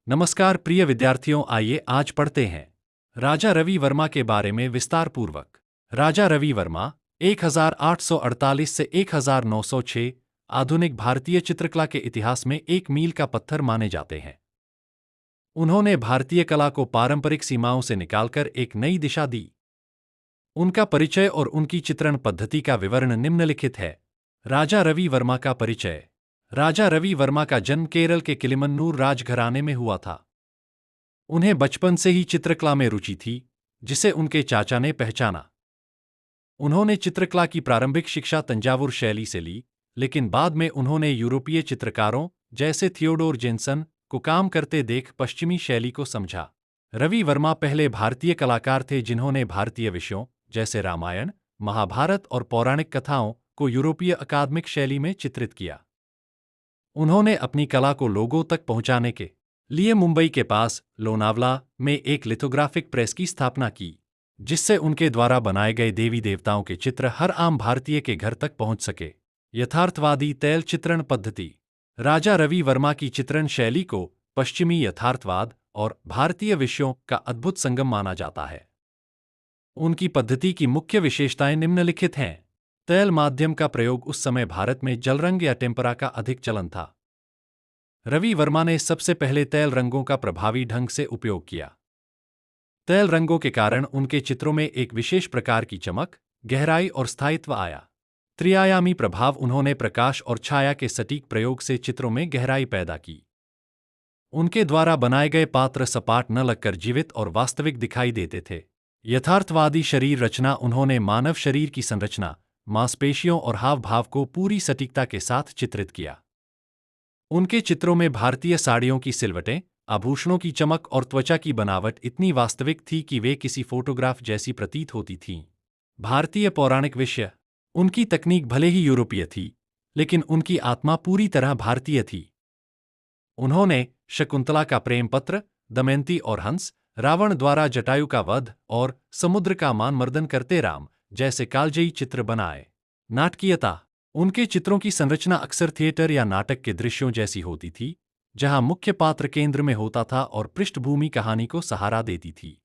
नमस्कार प्रिय विद्यार्थियों, आइए आज पढ़ते हैं राजा रवि वर्मा के बारे में विस्तार पूर्वक। राजा रवि वर्मा 1848 से 1906 आधुनिक भारतीय चित्रकला के इतिहास में एक मील का पत्थर माने जाते हैं। उन्होंने भारतीय कला को पारंपरिक सीमाओं से निकालकर एक नई दिशा दी। उनका परिचय और उनकी चित्रण पद्धति का विवरण निम्नलिखित है। राजा रवि वर्मा का परिचय। राजा रवि वर्मा का जन्म केरल के किलिमन्नूर राजघराने में हुआ था। उन्हें बचपन से ही चित्रकला में रुचि थी, जिसे उनके चाचा ने पहचाना। उन्होंने चित्रकला की प्रारंभिक शिक्षा तंजावुर शैली से ली, लेकिन बाद में उन्होंने यूरोपीय चित्रकारों जैसे थियोडोर जेन्सन को काम करते देख पश्चिमी शैली को समझा। रवि वर्मा पहले भारतीय कलाकार थे जिन्होंने भारतीय विषयों जैसे रामायण, महाभारत और पौराणिक कथाओं को यूरोपीय अकादमिक शैली में चित्रित किया। उन्होंने अपनी कला को लोगों तक पहुंचाने के लिए मुंबई के पास लोनावला में एक लिथोग्राफिक प्रेस की स्थापना की, जिससे उनके द्वारा बनाए गए देवी देवताओं के चित्र हर आम भारतीय के घर तक पहुंच सके। यथार्थवादी तैल चित्रण पद्धति। राजा रवि वर्मा की चित्रण शैली को पश्चिमी यथार्थवाद और भारतीय विषयों का अद्भुत संगम माना जाता है। उनकी पद्धति की मुख्य विशेषताएं निम्नलिखित हैं। तैल माध्यम का प्रयोग। उस समय भारत में जलरंग या टेम्परा का अधिक चलन था। रवि वर्मा ने सबसे पहले तैल रंगों का प्रभावी ढंग से उपयोग किया। तैल रंगों के कारण उनके चित्रों में एक विशेष प्रकार की चमक, गहराई और स्थायित्व आया। त्रिआयामी प्रभाव। उन्होंने प्रकाश और छाया के सटीक प्रयोग से चित्रों में गहराई पैदा की। उनके द्वारा बनाए गए पात्र सपाट न लगकर जीवित और वास्तविक दिखाई देते थे। यथार्थवादी शरीर रचना। उन्होंने मानव शरीर की संरचना, मांसपेशियों और हाव भाव को पूरी सटीकता के साथ चित्रित किया। उनके चित्रों में भारतीय साड़ियों की सिलवटें, आभूषणों की चमक और त्वचा की बनावट इतनी वास्तविक थी कि वे किसी फोटोग्राफ जैसी प्रतीत होती थीं। भारतीय पौराणिक विषय। उनकी तकनीक भले ही यूरोपीय थी, लेकिन उनकी आत्मा पूरी तरह भारतीय थी। उन्होंने शकुंतला का प्रेम पत्र, दमयंती और हंस, रावण द्वारा जटायु का वध और समुद्र का मानमर्दन करते राम जैसे कालजयी चित्र बनाए। नाटकीयता। उनके चित्रों की संरचना अक्सर थिएटर या नाटक के दृश्यों जैसी होती थी, जहां मुख्य पात्र केंद्र में होता था और पृष्ठभूमि कहानी को सहारा देती थी।